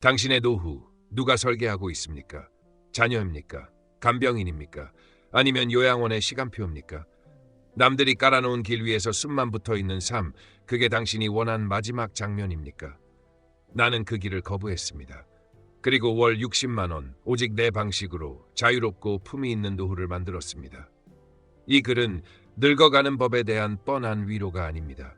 당신의 노후 누가 설계하고 있습니까? 자녀입니까? 간병인입니까? 아니면 요양원의 시간표입니까? 남들이 깔아놓은 길 위에서 숨만 붙어 있는 삶, 그게 당신이 원한 마지막 장면입니까? 나는 그 길을 거부했습니다. 그리고 월 60만 원, 오직 내 방식으로 자유롭고 품위 있는 노후를 만들었습니다. 이 글은 늙어가는 법에 대한 뻔한 위로가 아닙니다.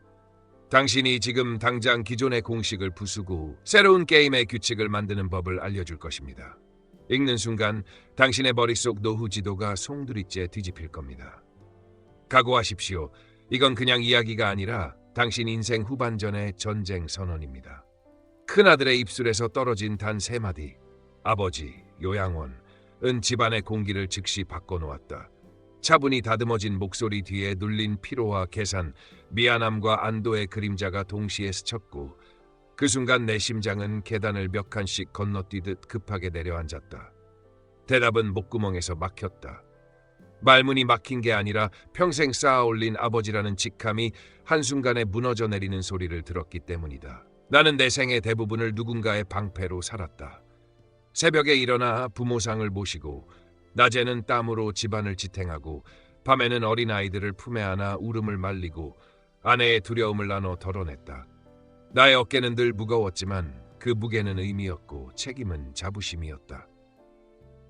당신이 지금 당장 기존의 공식을 부수고 새로운 게임의 규칙을 만드는 법을 알려줄 것입니다. 읽는 순간 당신의 머릿속 노후 지도가 송두리째 뒤집힐 겁니다. 각오하십시오. 이건 그냥 이야기가 아니라 당신 인생 후반전의 전쟁 선언입니다. 큰아들의 입술에서 떨어진 단 3마디. 아버지, 요양원, 은 집안의 공기를 즉시 바꿔놓았다. 차분히 다듬어진 목소리 뒤에 눌린 피로와 계산, 미안함과 안도의 그림자가 동시에 스쳤고 그 순간 내 심장은 계단을 몇 칸씩 건너뛰듯 급하게 내려앉았다. 대답은 목구멍에서 막혔다. 말문이 막힌 게 아니라 평생 쌓아올린 아버지라는 직함이 한순간에 무너져 내리는 소리를 들었기 때문이다. 나는 내 생의 대부분을 누군가의 방패로 살았다. 새벽에 일어나 부모상을 모시고 낮에는 땀으로 집안을 지탱하고 밤에는 어린아이들을 품에 안아 울음을 말리고 아내의 두려움을 나눠 덜어냈다. 나의 어깨는 늘 무거웠지만 그 무게는 의미였고 책임은 자부심이었다.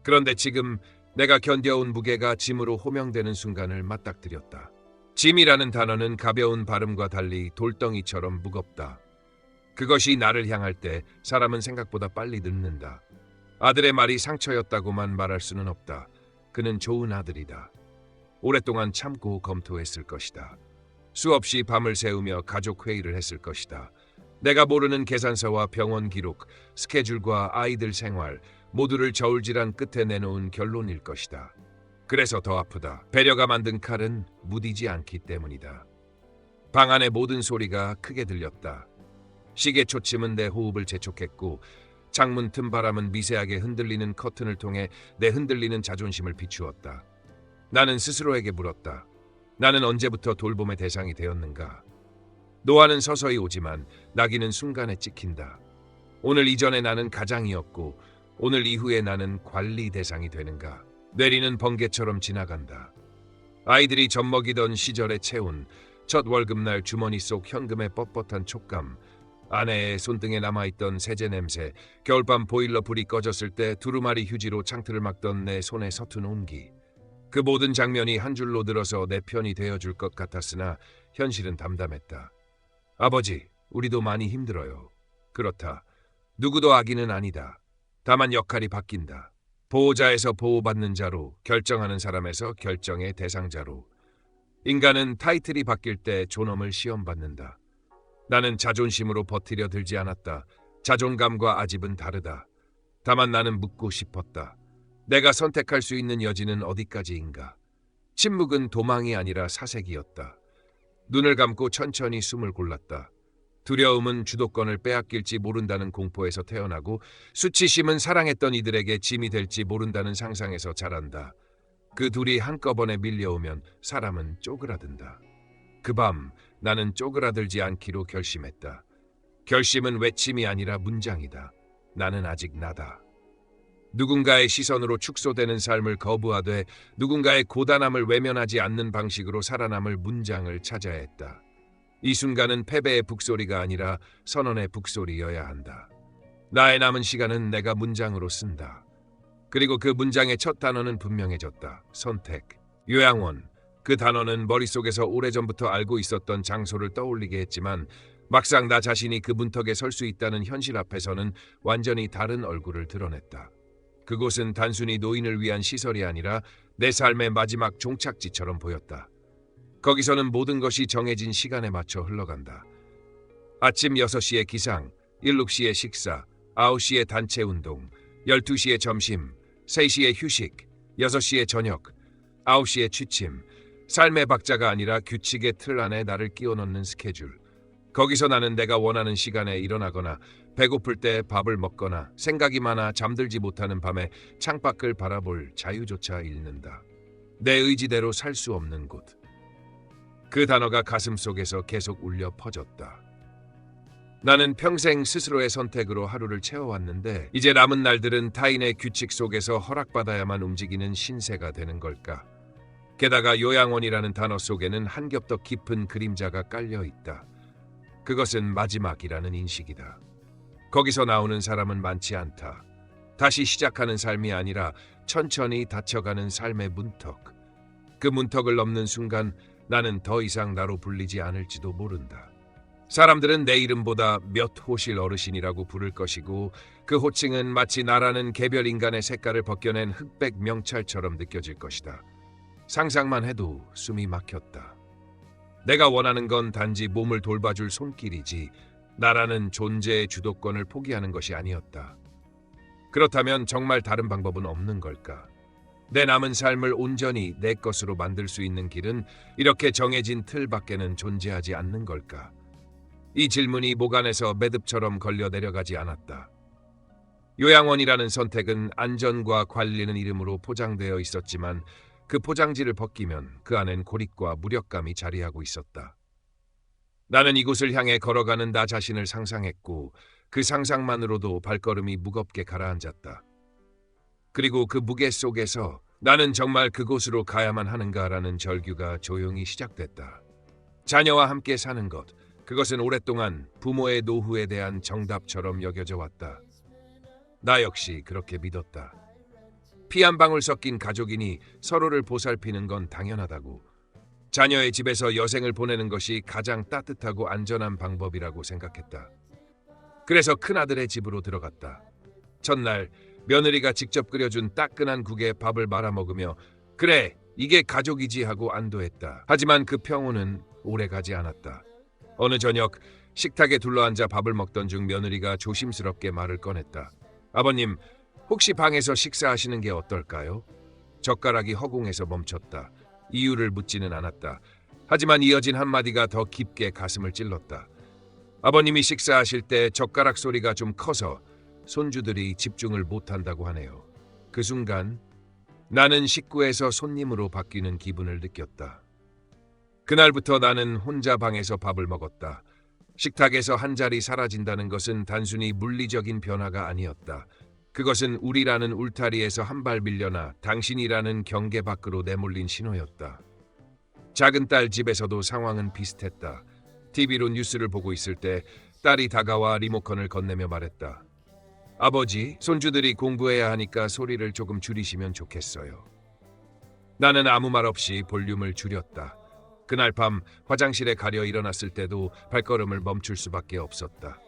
그런데 지금 내가 견뎌온 무게가 짐으로 호명되는 순간을 맞닥뜨렸다. 짐이라는 단어는 가벼운 발음과 달리 돌덩이처럼 무겁다. 그것이 나를 향할 때 사람은 생각보다 빨리 늙는다. 아들의 말이 상처였다고만 말할 수는 없다. 그는 좋은 아들이다. 오랫동안 참고 검토했을 것이다. 수없이 밤을 새우며 가족 회의를 했을 것이다. 내가 모르는 계산서와 병원 기록, 스케줄과 아이들 생활 모두를 저울질한 끝에 내놓은 결론일 것이다. 그래서 더 아프다. 배려가 만든 칼은 무디지 않기 때문이다. 방 안의 모든 소리가 크게 들렸다. 시계 초침은 내 호흡을 재촉했고 창문 틈 바람은 미세하게 흔들리는 커튼을 통해 내 흔들리는 자존심을 비추었다. 나는 스스로에게 물었다. 나는 언제부터 돌봄의 대상이 되었는가? 노화는 서서히 오지만 나기는 순간에 찍힌다. 오늘 이전에 나는 가장이었고 오늘 이후에 나는 관리 대상이 되는가? 내리는 번개처럼 지나간다. 아이들이 젖먹이던 시절의 체온, 첫 월급날 주머니 속 현금의 뻣뻣한 촉감, 아내의 손등에 남아있던 세제 냄새, 겨울밤 보일러 불이 꺼졌을 때 두루마리 휴지로 창틀을 막던 내 손에 서툰 온기. 그 모든 장면이 한 줄로 들어서 내 편이 되어줄 것 같았으나 현실은 담담했다. 아버지, 우리도 많이 힘들어요. 그렇다. 누구도 아기는 아니다. 다만 역할이 바뀐다. 보호자에서 보호받는 자로, 결정하는 사람에서 결정의 대상자로. 인간은 타이틀이 바뀔 때 존엄을 시험받는다. 나는 자존심으로 버티려 들지 않았다. 자존감과 아집은 다르다. 다만 나는 묻고 싶었다. 내가 선택할 수 있는 여지는 어디까지인가? 침묵은 도망이 아니라 사색이었다. 눈을 감고 천천히 숨을 골랐다. 두려움은 주도권을 빼앗길지 모른다는 공포에서 태어나고 수치심은 사랑했던 이들에게 짐이 될지 모른다는 상상에서 자란다. 그 둘이 한꺼번에 밀려오면 사람은 쪼그라든다. 그 밤 나는 쪼그라들지 않기로 결심했다. 결심은 외침이 아니라 문장이다. 나는 아직 나다. 누군가의 시선으로 축소되는 삶을 거부하되 누군가의 고단함을 외면하지 않는 방식으로 살아남을 문장을 찾아야 했다. 이 순간은 패배의 북소리가 아니라 선언의 북소리여야 한다. 나의 남은 시간은 내가 문장으로 쓴다. 그리고 그 문장의 첫 단어는 분명해졌다. 선택. 요양원. 그 단어는 머릿속에서 오래전부터 알고 있었던 장소를 떠올리게 했지만 막상 나 자신이 그 문턱에 설 수 있다는 현실 앞에서는 완전히 다른 얼굴을 드러냈다. 그곳은 단순히 노인을 위한 시설이 아니라 내 삶의 마지막 종착지처럼 보였다. 거기서는 모든 것이 정해진 시간에 맞춰 흘러간다. 아침 6시에 기상, 7시에 식사, 9시에 단체 운동, 12시에 점심, 3시에 휴식, 6시에 저녁, 9시에 취침. 삶의 박자가 아니라 규칙의 틀 안에 나를 끼워 넣는 스케줄. 거기서 나는 내가 원하는 시간에 일어나거나 배고플 때 밥을 먹거나 생각이 많아 잠들지 못하는 밤에 창밖을 바라볼 자유조차 잃는다. 내 의지대로 살 수 없는 곳. 그 단어가 가슴속에서 계속 울려 퍼졌다. 나는 평생 스스로의 선택으로 하루를 채워왔는데 이제 남은 날들은 타인의 규칙 속에서 허락받아야만 움직이는 신세가 되는 걸까? 게다가 요양원이라는 단어 속에는 한 겹 더 깊은 그림자가 깔려 있다. 그것은 마지막이라는 인식이다. 거기서 나오는 사람은 많지 않다. 다시 시작하는 삶이 아니라 천천히 닫혀가는 삶의 문턱. 그 문턱을 넘는 순간 나는 더 이상 나로 불리지 않을지도 모른다. 사람들은 내 이름보다 몇 호실 어르신이라고 부를 것이고 그 호칭은 마치 나라는 개별 인간의 색깔을 벗겨낸 흑백 명찰처럼 느껴질 것이다. 상상만 해도 숨이 막혔다. 내가 원하는 건 단지 몸을 돌봐줄 손길이지 나라는 존재의 주도권을 포기하는 것이 아니었다. 그렇다면 정말 다른 방법은 없는 걸까? 내 남은 삶을 온전히 내 것으로 만들 수 있는 길은 이렇게 정해진 틀 밖에는 존재하지 않는 걸까? 이 질문이 목 안에서 매듭처럼 걸려 내려가지 않았다. 요양원이라는 선택은 안전과 관리는 이름으로 포장되어 있었지만 그 포장지를 벗기면 그 안엔 고립과 무력감이 자리하고 있었다. 나는 이곳을 향해 걸어가는 나 자신을 상상했고 그 상상만으로도 발걸음이 무겁게 가라앉았다. 그리고 그 무게 속에서 나는 정말 그곳으로 가야만 하는가라는 절규가 조용히 시작됐다. 자녀와 함께 사는 것, 그것은 오랫동안 부모의 노후에 대한 정답처럼 여겨져 왔다. 나 역시 그렇게 믿었다. 피 한 방울 섞인 가족이니 서로를 보살피는 건 당연하다고. 자녀의 집에서 여생을 보내는 것이 가장 따뜻하고 안전한 방법이라고 생각했다. 그래서 큰아들의 집으로 들어갔다. 첫날 며느리가 직접 끓여준 따끈한 국에 밥을 말아 먹으며 그래, 이게 가족이지 하고 안도했다. 하지만 그 평온은 오래가지 않았다. 어느 저녁 식탁에 둘러앉아 밥을 먹던 중 며느리가 조심스럽게 말을 꺼냈다. 아버님, 혹시 방에서 식사하시는 게 어떨까요? 젓가락이 허공에서 멈췄다. 이유를 묻지는 않았다. 하지만 이어진 한마디가 더 깊게 가슴을 찔렀다. 아버님이 식사하실 때 젓가락 소리가 좀 커서 손주들이 집중을 못한다고 하네요. 그 순간 나는 식구에서 손님으로 바뀌는 기분을 느꼈다. 그날부터 나는 혼자 방에서 밥을 먹었다. 식탁에서 한 자리 사라진다는 것은 단순히 물리적인 변화가 아니었다. 그것은 우리라는 울타리에서 한 발 밀려나 당신이라는 경계 밖으로 내몰린 신호였다. 작은 딸 집에서도 상황은 비슷했다. TV로 뉴스를 보고 있을 때 딸이 다가와 리모컨을 건네며 말했다. 아버지, 손주들이 공부해야 하니까 소리를 조금 줄이시면 좋겠어요. 나는 아무 말 없이 볼륨을 줄였다. 그날 밤 화장실에 가려 일어났을 때도 발걸음을 멈출 수밖에 없었다.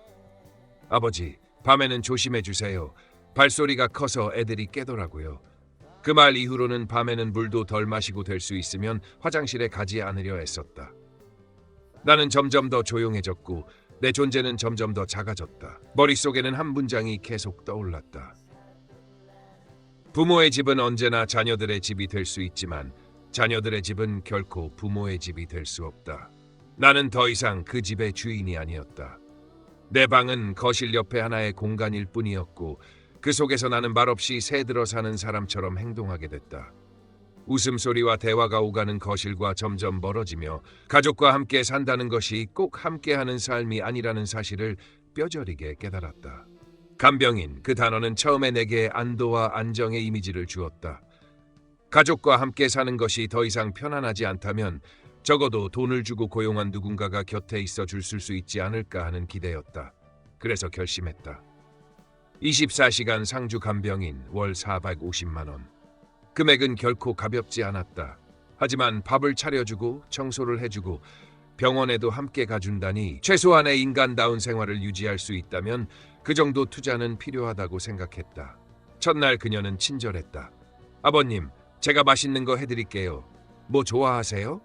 아버지, 밤에는 조심해 주세요. 발소리가 커서 애들이 깨더라고요. 그 말 이후로는 밤에는 물도 덜 마시고 될 수 있으면 화장실에 가지 않으려 애썼다. 나는 점점 더 조용해졌고 내 존재는 점점 더 작아졌다. 머릿속에는 한 문장이 계속 떠올랐다. 부모의 집은 언제나 자녀들의 집이 될 수 있지만 자녀들의 집은 결코 부모의 집이 될 수 없다. 나는 더 이상 그 집의 주인이 아니었다. 내 방은 거실 옆에 하나의 공간일 뿐이었고 그 속에서 나는 말없이 새들어 사는 사람처럼 행동하게 됐다. 웃음소리와 대화가 오가는 거실과 점점 멀어지며 가족과 함께 산다는 것이 꼭 함께하는 삶이 아니라는 사실을 뼈저리게 깨달았다. 간병인, 그 단어는 처음에 내게 안도와 안정의 이미지를 주었다. 가족과 함께 사는 것이 더 이상 편안하지 않다면 적어도 돈을 주고 고용한 누군가가 곁에 있어 줄 수 있지 않을까 하는 기대였다. 그래서 결심했다. 24시간 상주 간병인, 월 450만 원. 금액은 결코 가볍지 않았다. 하지만 밥을 차려주고 청소를 해주고 병원에도 함께 가준다니 최소한의 인간다운 생활을 유지할 수 있다면 그 정도 투자는 필요하다고 생각했다. 첫날 그녀는 친절했다. 아버님, 제가 맛있는 거 해드릴게요. 뭐 좋아하세요?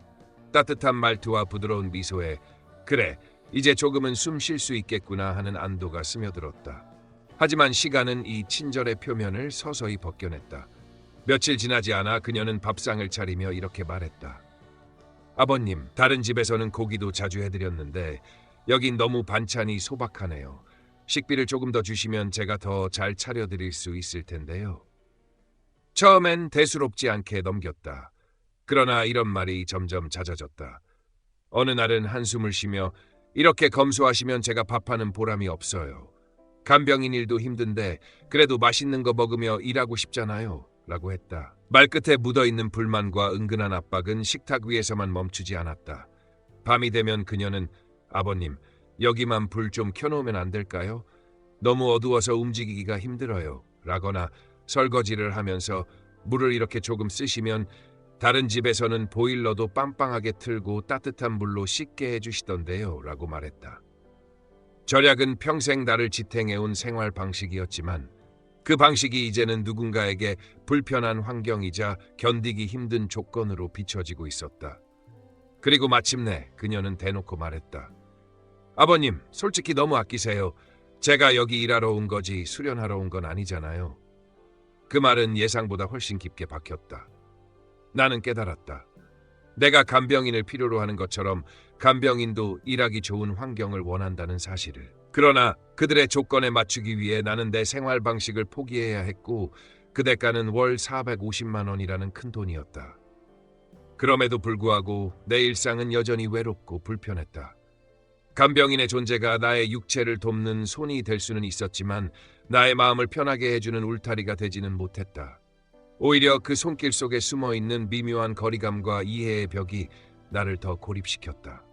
따뜻한 말투와 부드러운 미소에 그래, 이제 조금은 숨 쉴 수 있겠구나 하는 안도가 스며들었다. 하지만 시간은 이 친절의 표면을 서서히 벗겨냈다. 며칠 지나지 않아 그녀는 밥상을 차리며 이렇게 말했다. 아버님, 다른 집에서는 고기도 자주 해드렸는데 여긴 너무 반찬이 소박하네요. 식비를 조금 더 주시면 제가 더 잘 차려드릴 수 있을 텐데요. 처음엔 대수롭지 않게 넘겼다. 그러나 이런 말이 점점 잦아졌다. 어느 날은 한숨을 쉬며 이렇게 검소하시면 제가 밥하는 보람이 없어요. 간병인 일도 힘든데 그래도 맛있는 거 먹으며 일하고 싶잖아요. 라고 했다. 말끝에 묻어있는 불만과 은근한 압박은 식탁 위에서만 멈추지 않았다. 밤이 되면 그녀는 아버님, 여기만 불 좀 켜놓으면 안 될까요? 너무 어두워서 움직이기가 힘들어요. 라거나 설거지를 하면서 물을 이렇게 조금 쓰시면 다른 집에서는 보일러도 빵빵하게 틀고 따뜻한 물로 씻게 해주시던데요. 라고 말했다. 절약은 평생 나를 지탱해온 생활 방식이었지만 그 방식이 이제는 누군가에게 불편한 환경이자 견디기 힘든 조건으로 비춰지고 있었다. 그리고 마침내 그녀는 대놓고 말했다. 아버님, 솔직히 너무 아끼세요. 제가 여기 일하러 온 거지 수련하러 온 건 아니잖아요. 그 말은 예상보다 훨씬 깊게 박혔다. 나는 깨달았다. 내가 간병인을 필요로 하는 것처럼 간병인도 일하기 좋은 환경을 원한다는 사실을. 그러나 그들의 조건에 맞추기 위해 나는 내 생활 방식을 포기해야 했고 그 대가는 월 450만 원이라는 큰 돈이었다. 그럼에도 불구하고 내 일상은 여전히 외롭고 불편했다. 간병인의 존재가 나의 육체를 돕는 손이 될 수는 있었지만 나의 마음을 편하게 해주는 울타리가 되지는 못했다. 오히려 그 손길 속에 숨어있는 미묘한 거리감과 이해의 벽이 나를 더 고립시켰다.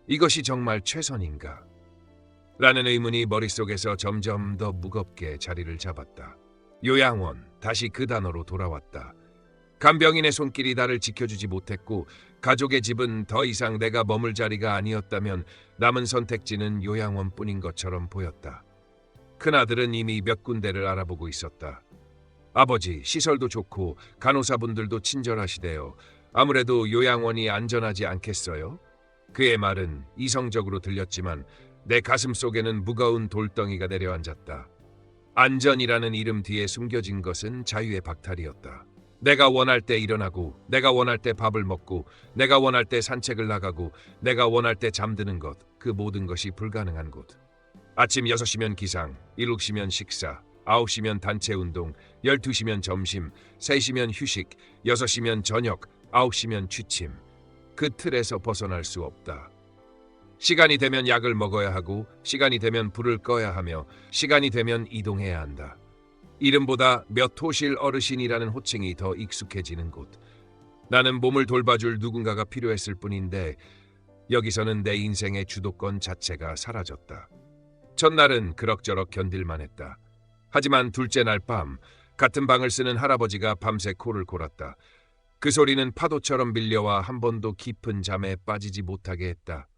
이것이 정말 최선인가? 라는 의문이 머릿속에서 점점 더 무겁게 자리를 잡았다. 요양원, 다시 그 단어로 돌아왔다. 간병인의 손길이 나를 지켜주지 못했고 가족의 집은 더 이상 내가 머물 자리가 아니었다면 남은 선택지는 요양원뿐인 것처럼 보였다. 큰아들은 이미 몇 군데를 알아보고 있었다. 아버지, 시설도 좋고 간호사분들도 친절하시대요. 아무래도 요양원이 안전하지 않겠어요? 그의 말은 이성적으로 들렸지만 내 가슴 속에는 무거운 돌덩이가 내려앉았다. 안전이라는 이름 뒤에 숨겨진 것은 자유의 박탈이었다. 내가 원할 때 일어나고, 내가 원할 때 밥을 먹고, 내가 원할 때 산책을 나가고, 내가 원할 때 잠드는 것, 그 모든 것이 불가능한 곳. 아침 6시면 기상, 7시면 식사, 9시면 단체 운동, 12시면 점심, 3시면 휴식, 6시면 저녁, 9시면 취침. 그 틀에서 벗어날 수 없다. 시간이 되면 약을 먹어야 하고, 시간이 되면 불을 꺼야 하며, 시간이 되면 이동해야 한다. 이름보다 몇 호실 어르신이라는 호칭이 더 익숙해지는 곳. 나는 몸을 돌봐줄 누군가가 필요했을 뿐인데 여기서는 내 인생의 주도권 자체가 사라졌다. 첫날은 그럭저럭 견딜만 했다. 하지만 둘째 날 밤 같은 방을 쓰는 할아버지가 밤새 코를 골았다. 그 소리는 파도처럼 밀려와 한 번도 깊은 잠에 빠지지 못하게 했다.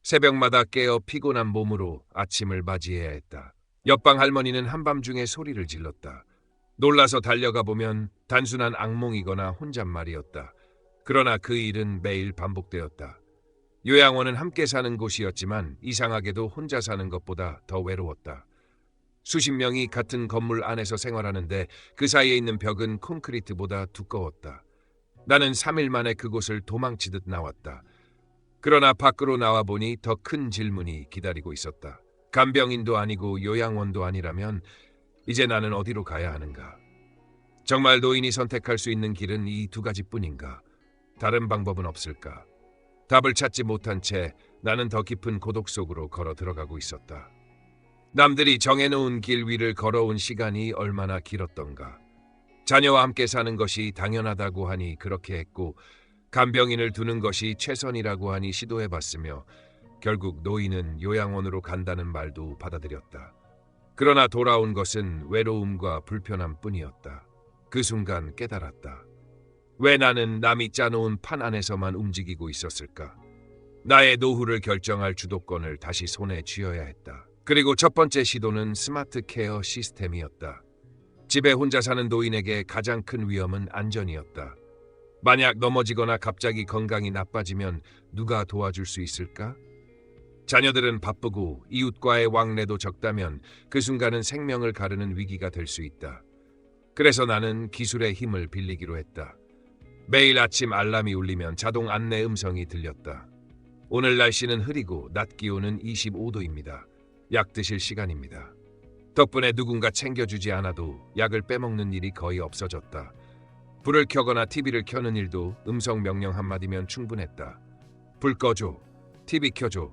새벽마다 깨어 피곤한 몸으로 아침을 맞이해야 했다. 옆방 할머니는 한밤중에 소리를 질렀다. 놀라서 달려가 보면 단순한 악몽이거나 혼잣말이었다. 그러나 그 일은 매일 반복되었다. 요양원은 함께 사는 곳이었지만 이상하게도 혼자 사는 것보다 더 외로웠다. 수십 명이 같은 건물 안에서 생활하는데 그 사이에 있는 벽은 콘크리트보다 두꺼웠다. 나는 3일 만에 그곳을 도망치듯 나왔다. 그러나 밖으로 나와 보니 더 큰 질문이 기다리고 있었다. 간병인도 아니고 요양원도 아니라면 이제 나는 어디로 가야 하는가? 정말 노인이 선택할 수 있는 길은 이 두 가지뿐인가? 다른 방법은 없을까? 답을 찾지 못한 채 나는 더 깊은 고독 속으로 걸어 들어가고 있었다. 남들이 정해놓은 길 위를 걸어온 시간이 얼마나 길었던가. 자녀와 함께 사는 것이 당연하다고 하니 그렇게 했고 간병인을 두는 것이 최선이라고 하니 시도해봤으며 결국 노인은 요양원으로 간다는 말도 받아들였다. 그러나 돌아온 것은 외로움과 불편함 뿐이었다. 그 순간 깨달았다. 왜 나는 남이 짜놓은 판 안에서만 움직이고 있었을까? 나의 노후를 결정할 주도권을 다시 손에 쥐어야 했다. 그리고 첫 번째 시도는 스마트 케어 시스템이었다. 집에 혼자 사는 노인에게 가장 큰 위험은 안전이었다. 만약 넘어지거나 갑자기 건강이 나빠지면 누가 도와줄 수 있을까? 자녀들은 바쁘고 이웃과의 왕래도 적다면 그 순간은 생명을 가르는 위기가 될 수 있다. 그래서 나는 기술의 힘을 빌리기로 했다. 매일 아침 알람이 울리면 자동 안내 음성이 들렸다. 오늘 날씨는 흐리고 낮 기온은 25도입니다. 약 드실 시간입니다. 덕분에 누군가 챙겨주지 않아도 약을 빼먹는 일이 거의 없어졌다. 불을 켜거나 TV를 켜는 일도 음성 명령 한마디면 충분했다. 불 꺼줘, TV 켜줘.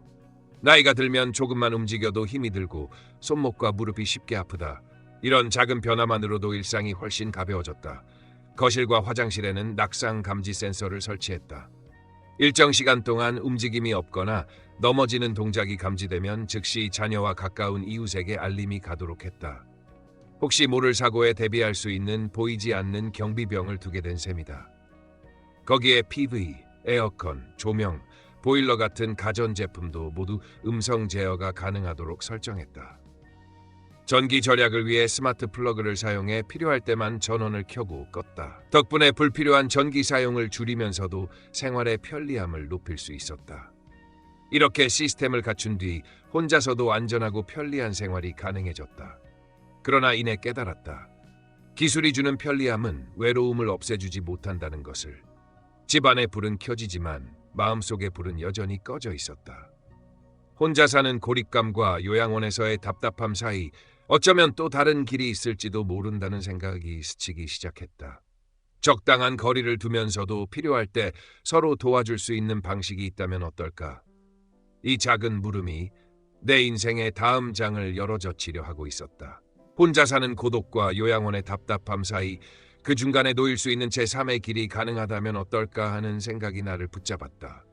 나이가 들면 조금만 움직여도 힘이 들고 손목과 무릎이 쉽게 아프다. 이런 작은 변화만으로도 일상이 훨씬 가벼워졌다. 거실과 화장실에는 낙상 감지 센서를 설치했다. 일정 시간 동안 움직임이 없거나 넘어지는 동작이 감지되면 즉시 자녀와 가까운 이웃에게 알림이 가도록 했다. 혹시 모를 사고에 대비할 수 있는 보이지 않는 경비병을 두게 된 셈이다. 거기에 PV, 에어컨, 조명, 보일러 같은 가전제품도 모두 음성 제어가 가능하도록 설정했다. 전기 절약을 위해 스마트 플러그를 사용해 필요할 때만 전원을 켜고 껐다. 덕분에 불필요한 전기 사용을 줄이면서도 생활의 편리함을 높일 수 있었다. 이렇게 시스템을 갖춘 뒤 혼자서도 안전하고 편리한 생활이 가능해졌다. 그러나 이내 깨달았다. 기술이 주는 편리함은 외로움을 없애주지 못한다는 것을. 집안의 불은 켜지지만 마음속의 불은 여전히 꺼져 있었다. 혼자 사는 고립감과 요양원에서의 답답함 사이 어쩌면 또 다른 길이 있을지도 모른다는 생각이 스치기 시작했다. 적당한 거리를 두면서도 필요할 때 서로 도와줄 수 있는 방식이 있다면 어떨까? 이 작은 물음이 내 인생의 다음 장을 열어젖히려 하고 있었다. 혼자 사는 고독과 요양원의 답답함 사이 그 중간에 놓일 수 있는 제3의 길이 가능하다면 어떨까 하는 생각이 나를 붙잡았다.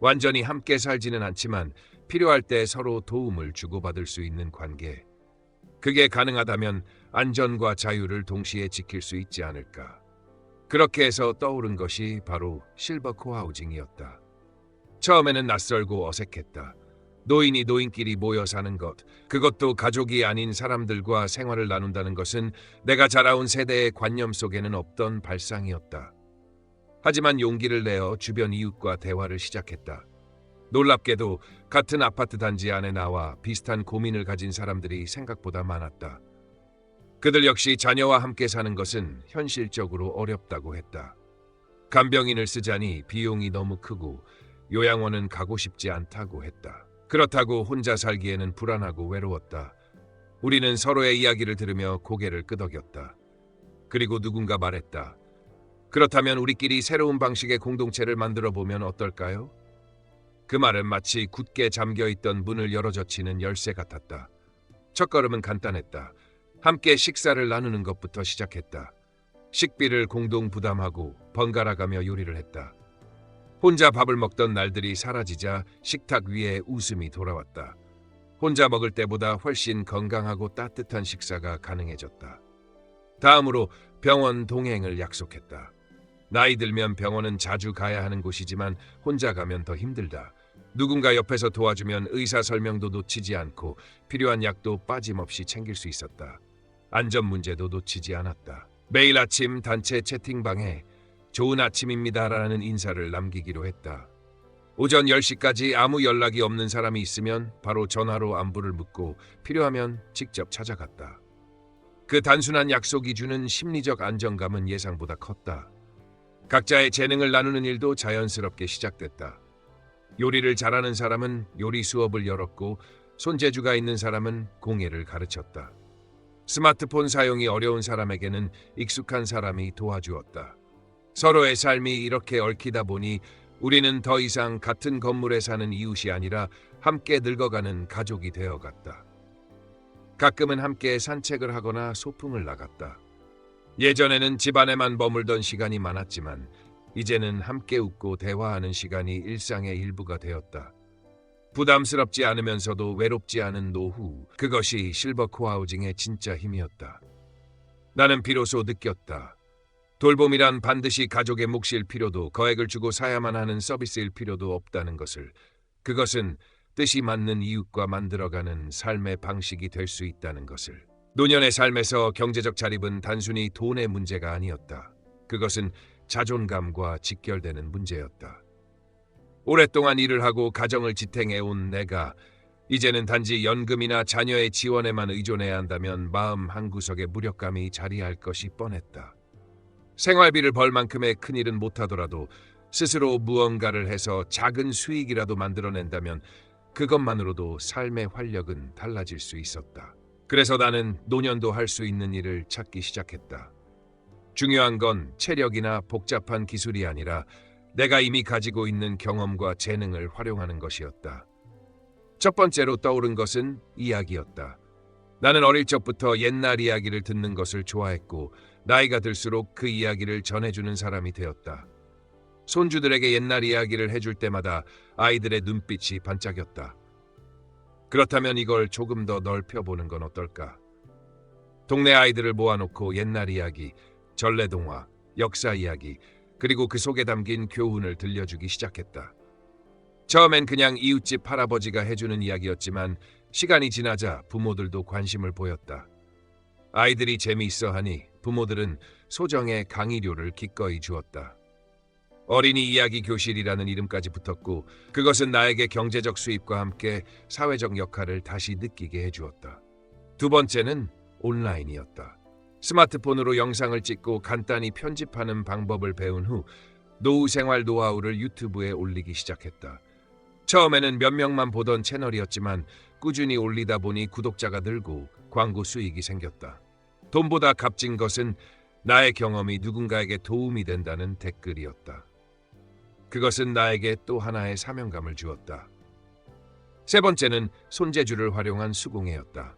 완전히 함께 살지는 않지만 필요할 때 서로 도움을 주고받을 수 있는 관계. 그게 가능하다면 안전과 자유를 동시에 지킬 수 있지 않을까. 그렇게 해서 떠오른 것이 바로 실버 코하우징이었다. 처음에는 낯설고 어색했다. 노인이 노인끼리 모여 사는 것, 그것도 가족이 아닌 사람들과 생활을 나눈다는 것은 내가 자라온 세대의 관념 속에는 없던 발상이었다. 하지만 용기를 내어 주변 이웃과 대화를 시작했다. 놀랍게도 같은 아파트 단지 안에 나와 비슷한 고민을 가진 사람들이 생각보다 많았다. 그들 역시 자녀와 함께 사는 것은 현실적으로 어렵다고 했다. 간병인을 쓰자니 비용이 너무 크고 요양원은 가고 싶지 않다고 했다. 그렇다고 혼자 살기에는 불안하고 외로웠다. 우리는 서로의 이야기를 들으며 고개를 끄덕였다. 그리고 누군가 말했다. 그렇다면 우리끼리 새로운 방식의 공동체를 만들어 보면 어떨까요? 그 말은 마치 굳게 잠겨있던 문을 열어젖히는 열쇠 같았다. 첫걸음은 간단했다. 함께 식사를 나누는 것부터 시작했다. 식비를 공동 부담하고 번갈아가며 요리를 했다. 혼자 밥을 먹던 날들이 사라지자 식탁 위에 웃음이 돌아왔다. 혼자 먹을 때보다 훨씬 건강하고 따뜻한 식사가 가능해졌다. 다음으로 병원 동행을 약속했다. 나이 들면 병원은 자주 가야 하는 곳이지만 혼자 가면 더 힘들다. 누군가 옆에서 도와주면 의사 설명도 놓치지 않고 필요한 약도 빠짐없이 챙길 수 있었다. 안전 문제도 놓치지 않았다. 매일 아침 단체 채팅방에 좋은 아침입니다라는 인사를 남기기로 했다. 오전 10시까지 아무 연락이 없는 사람이 있으면 바로 전화로 안부를 묻고 필요하면 직접 찾아갔다. 그 단순한 약속이 주는 심리적 안정감은 예상보다 컸다. 각자의 재능을 나누는 일도 자연스럽게 시작됐다. 요리를 잘하는 사람은 요리 수업을 열었고 손재주가 있는 사람은 공예를 가르쳤다. 스마트폰 사용이 어려운 사람에게는 익숙한 사람이 도와주었다. 서로의 삶이 이렇게 얽히다 보니 우리는 더 이상 같은 건물에 사는 이웃이 아니라 함께 늙어가는 가족이 되어갔다. 가끔은 함께 산책을 하거나 소풍을 나갔다. 예전에는 집안에만 머물던 시간이 많았지만 이제는 함께 웃고 대화하는 시간이 일상의 일부가 되었다. 부담스럽지 않으면서도 외롭지 않은 노후, 그것이 실버 코하우징의 진짜 힘이었다. 나는 비로소 느꼈다. 돌봄이란 반드시 가족의 몫일 필요도 거액을 주고 사야만 하는 서비스일 필요도 없다는 것을. 그것은 뜻이 맞는 이웃과 만들어가는 삶의 방식이 될 수 있다는 것을. 노년의 삶에서 경제적 자립은 단순히 돈의 문제가 아니었다. 그것은 자존감과 직결되는 문제였다. 오랫동안 일을 하고 가정을 지탱해온 내가 이제는 단지 연금이나 자녀의 지원에만 의존해야 한다면 마음 한구석에 무력감이 자리할 것이 뻔했다. 생활비를 벌 만큼의 큰일은 못하더라도 스스로 무언가를 해서 작은 수익이라도 만들어낸다면 그것만으로도 삶의 활력은 달라질 수 있었다. 그래서 나는 노년도 할 수 있는 일을 찾기 시작했다. 중요한 건 체력이나 복잡한 기술이 아니라 내가 이미 가지고 있는 경험과 재능을 활용하는 것이었다. 첫 번째로 떠오른 것은 이야기였다. 나는 어릴 적부터 옛날 이야기를 듣는 것을 좋아했고 나이가 들수록 그 이야기를 전해주는 사람이 되었다. 손주들에게 옛날 이야기를 해줄 때마다 아이들의 눈빛이 반짝였다. 그렇다면 이걸 조금 더 넓혀보는 건 어떨까? 동네 아이들을 모아놓고 옛날 이야기, 전래동화, 역사 이야기, 그리고 그 속에 담긴 교훈을 들려주기 시작했다. 처음엔 그냥 이웃집 할아버지가 해주는 이야기였지만 시간이 지나자 부모들도 관심을 보였다. 아이들이 재미있어 하니 부모들은 소정의 강의료를 기꺼이 주었다. 어린이 이야기 교실이라는 이름까지 붙었고 그것은 나에게 경제적 수입과 함께 사회적 역할을 다시 느끼게 해주었다. 두 번째는 온라인이었다. 스마트폰으로 영상을 찍고 간단히 편집하는 방법을 배운 후 노후 생활 노하우를 유튜브에 올리기 시작했다. 처음에는 몇 명만 보던 채널이었지만 꾸준히 올리다 보니 구독자가 늘고 광고 수익이 생겼다. 돈보다 값진 것은 나의 경험이 누군가에게 도움이 된다는 댓글이었다. 그것은 나에게 또 하나의 사명감을 주었다. 세 번째는 손재주를 활용한 수공예였다.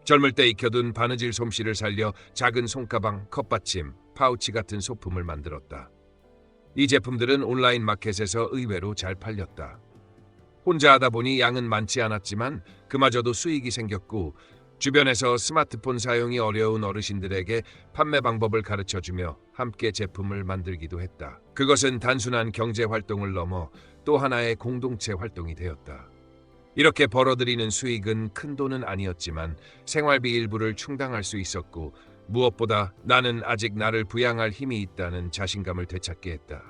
젊을 때 익혀둔 바느질 솜씨를 살려 작은 손가방, 컵받침, 파우치 같은 소품을 만들었다. 이 제품들은 온라인 마켓에서 의외로 잘 팔렸다. 혼자 하다 보니 양은 많지 않았지만 그마저도 수익이 생겼고 주변에서 스마트폰 사용이 어려운 어르신들에게 판매 방법을 가르쳐주며 함께 제품을 만들기도 했다. 그것은 단순한 경제 활동을 넘어 또 하나의 공동체 활동이 되었다. 이렇게 벌어들이는 수익은 큰 돈은 아니었지만 생활비 일부를 충당할 수 있었고 무엇보다 나는 아직 나를 부양할 힘이 있다는 자신감을 되찾게 했다.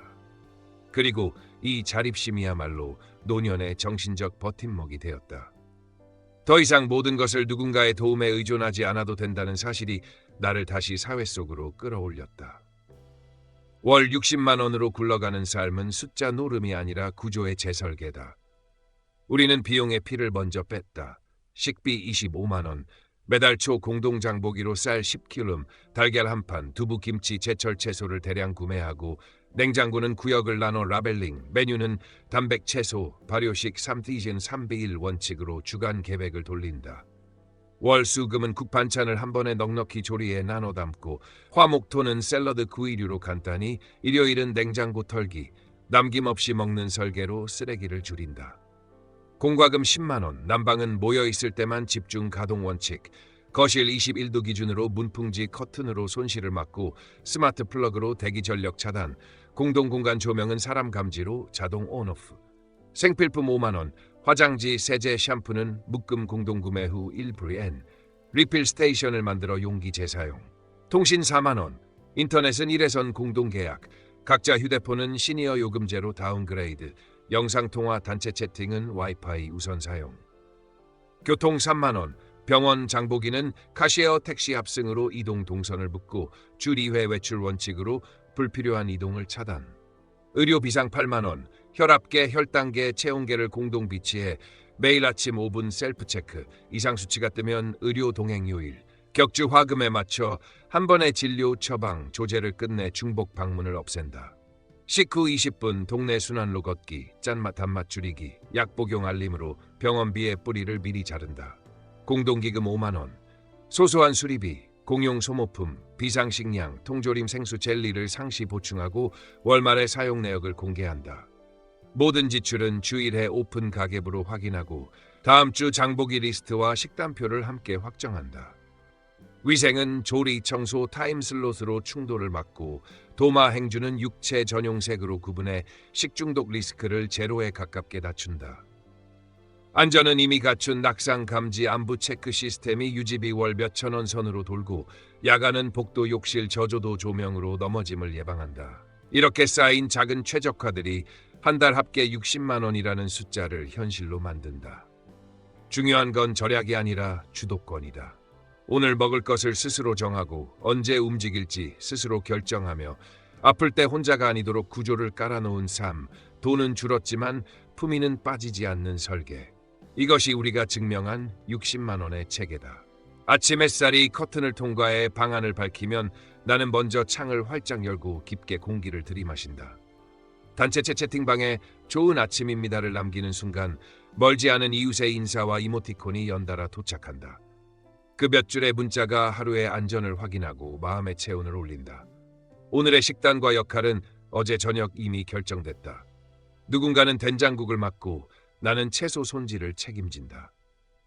그리고 이 자립심이야말로 노년의 정신적 버팀목이 되었다. 더 이상 모든 것을 누군가의 도움에 의존하지 않아도 된다는 사실이 나를 다시 사회 속으로 끌어올렸다. 월 60만 원으로 굴러가는 삶은 숫자 노름이 아니라 구조의 재설계다. 우리는 비용의 피를 먼저 뺐다. 식비 25만 원, 매달 초 공동장보기로 쌀 10kg, 달걀 한 판, 두부, 김치, 제철 채소를 대량 구매하고 냉장고는 구역을 나눠 라벨링, 메뉴는 단백 채소, 발효식 3시즌 3비1 원칙으로 주간 계획을 돌린다. 월 수금은 국 반찬을 한 번에 넉넉히 조리해 나눠 담고 화목토는 샐러드 구이류로 간단히 일요일은 냉장고 털기, 남김없이 먹는 설계로 쓰레기를 줄인다. 공과금 10만 원, 난방은 모여있을 때만 집중 가동 원칙, 거실 21도 기준으로 문풍지 커튼으로 손실을 막고 스마트 플러그로 대기 전력 차단, 공동공간 조명은 사람 감지로 자동 온오프, 생필품 5만 원, 화장지, 세제, 샴푸는 묶음 공동구매 후 1VN, 리필 스테이션을 만들어 용기 재사용, 통신 4만 원, 인터넷은 1회선 공동계약, 각자 휴대폰은 시니어 요금제로 다운그레이드, 영상통화 단체 채팅은 와이파이 우선 사용, 교통 3만 원, 병원 장보기는 카시에어 택시 합승으로 이동 동선을 묻고 주 2회 외출 원칙으로 불필요한 이동을 차단, 의료 비상 8만 원, 혈압계, 혈당계, 체온계를 공동 비치해 매일 아침 5분 셀프 체크, 이상 수치가 뜨면 의료 동행 요일, 격주 화금에 맞춰 한 번의 진료 처방, 조제를 끝내 중복 방문을 없앤다. 식후 20분 동네 순환로 걷기, 짠맛 단맛 줄이기, 약 복용 알림으로 병원비의 뿌리를 미리 자른다. 공동기금 5만 원, 소소한 수리비, 공용 소모품, 비상식량, 통조림 생수 젤리를 상시 보충하고 월말에 사용 내역을 공개한다. 모든 지출은 주 1회 오픈 가계부로 확인하고 다음 주 장보기 리스트와 식단표를 함께 확정한다. 위생은 조리, 청소, 타임슬롯으로 충돌을 막고 도마 행주는 육체 전용색으로 구분해 식중독 리스크를 제로에 가깝게 낮춘다. 안전은 이미 갖춘 낙상 감지 안부 체크 시스템이 유지비 월 몇천 원 선으로 돌고 야간은 복도 욕실 저조도 조명으로 넘어짐을 예방한다. 이렇게 쌓인 작은 최적화들이 한 달 합계 60만 원이라는 숫자를 현실로 만든다. 중요한 건 절약이 아니라 주도권이다. 오늘 먹을 것을 스스로 정하고 언제 움직일지 스스로 결정하며 아플 때 혼자가 아니도록 구조를 깔아놓은 삶, 돈은 줄었지만 품위는 빠지지 않는 설계. 이것이 우리가 증명한 60만 원의 체계다. 아침 햇살이 커튼을 통과해 방안을 밝히면 나는 먼저 창을 활짝 열고 깊게 공기를 들이마신다. 단체 채팅방에 좋은 아침입니다를 남기는 순간 멀지 않은 이웃의 인사와 이모티콘이 연달아 도착한다. 그 몇 줄의 문자가 하루의 안전을 확인하고 마음의 체온을 올린다. 오늘의 식단과 역할은 어제 저녁 이미 결정됐다. 누군가는 된장국을 맡고 나는 채소 손질을 책임진다.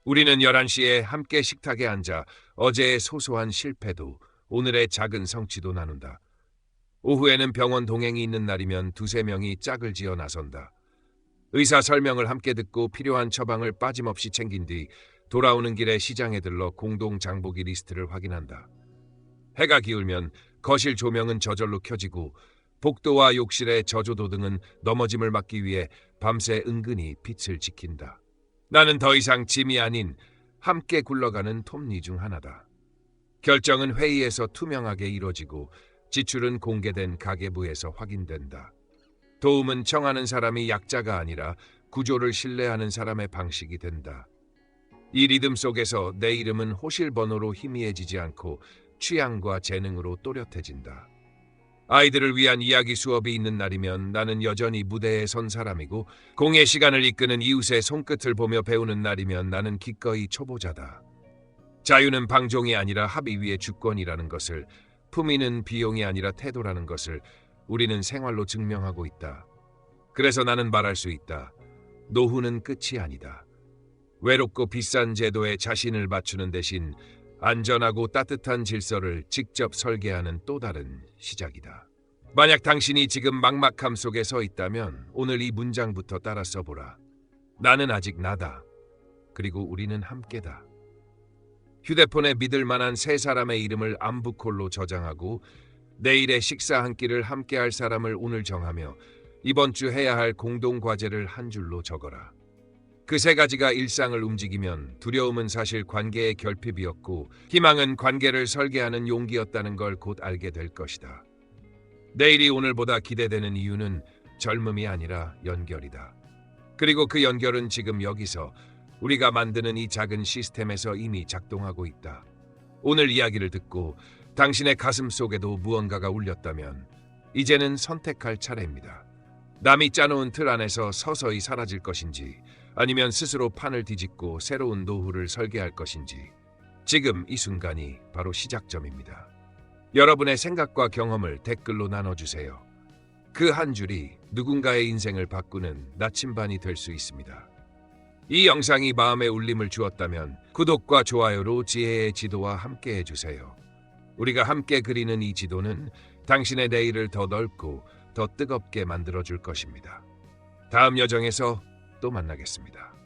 우리는 11시에 함께 식탁에 앉아 어제의 소소한 실패도 오늘의 작은 성취도 나눈다. 오후에는 병원 동행이 있는 날이면 두세 명이 짝을 지어 나선다. 의사 설명을 함께 듣고 필요한 처방을 빠짐없이 챙긴 뒤 돌아오는 길에 시장에 들러 공동 장보기 리스트를 확인한다. 해가 기울면 거실 조명은 저절로 켜지고 복도와 욕실의 저조도 등은 넘어짐을 막기 위해 밤새 은근히 빛을 지킨다. 나는 더 이상 짐이 아닌 함께 굴러가는 톱니 중 하나다. 결정은 회의에서 투명하게 이뤄지고 지출은 공개된 가계부에서 확인된다. 도움은 청하는 사람이 약자가 아니라 구조를 신뢰하는 사람의 방식이 된다. 이 리듬 속에서 내 이름은 호실번호로 희미해지지 않고 취향과 재능으로 또렷해진다. 아이들을 위한 이야기 수업이 있는 날이면 나는 여전히 무대에 선 사람이고 공의 시간을 이끄는 이웃의 손끝을 보며 배우는 날이면 나는 기꺼이 초보자다. 자유는 방종이 아니라 합의 위의 주권이라는 것을, 품위는 비용이 아니라 태도라는 것을 우리는 생활로 증명하고 있다. 그래서 나는 말할 수 있다. 노후는 끝이 아니다. 외롭고 비싼 제도에 자신을 맞추는 대신 안전하고 따뜻한 질서를 직접 설계하는 또 다른 시작이다. 만약 당신이 지금 막막함 속에 서 있다면 오늘 이 문장부터 따라 써보라. 나는 아직 나다. 그리고 우리는 함께다. 휴대폰에 믿을 만한 세 사람의 이름을 암부콜로 저장하고 내일의 식사 한 끼를 함께할 사람을 오늘 정하며 이번 주 해야 할 공동 과제를 한 줄로 적어라. 그 세 가지가 일상을 움직이면 두려움은 사실 관계의 결핍이었고 희망은 관계를 설계하는 용기였다는 걸 곧 알게 될 것이다. 내일이 오늘보다 기대되는 이유는 젊음이 아니라 연결이다. 그리고 그 연결은 지금 여기서 우리가 만드는 이 작은 시스템에서 이미 작동하고 있다. 오늘 이야기를 듣고 당신의 가슴 속에도 무언가가 울렸다면 이제는 선택할 차례입니다. 남이 짜놓은 틀 안에서 서서히 사라질 것인지 아니면 스스로 판을 뒤집고 새로운 노후를 설계할 것인지 지금 이 순간이 바로 시작점입니다. 여러분의 생각과 경험을 댓글로 나눠주세요. 그 한 줄이 누군가의 인생을 바꾸는 나침반이 될 수 있습니다. 이 영상이 마음에 울림을 주었다면 구독과 좋아요로 지혜의 지도와 함께 해주세요. 우리가 함께 그리는 이 지도는 당신의 내일을 더 넓고 더 뜨겁게 만들어줄 것입니다. 다음 여정에서 또 만나겠습니다.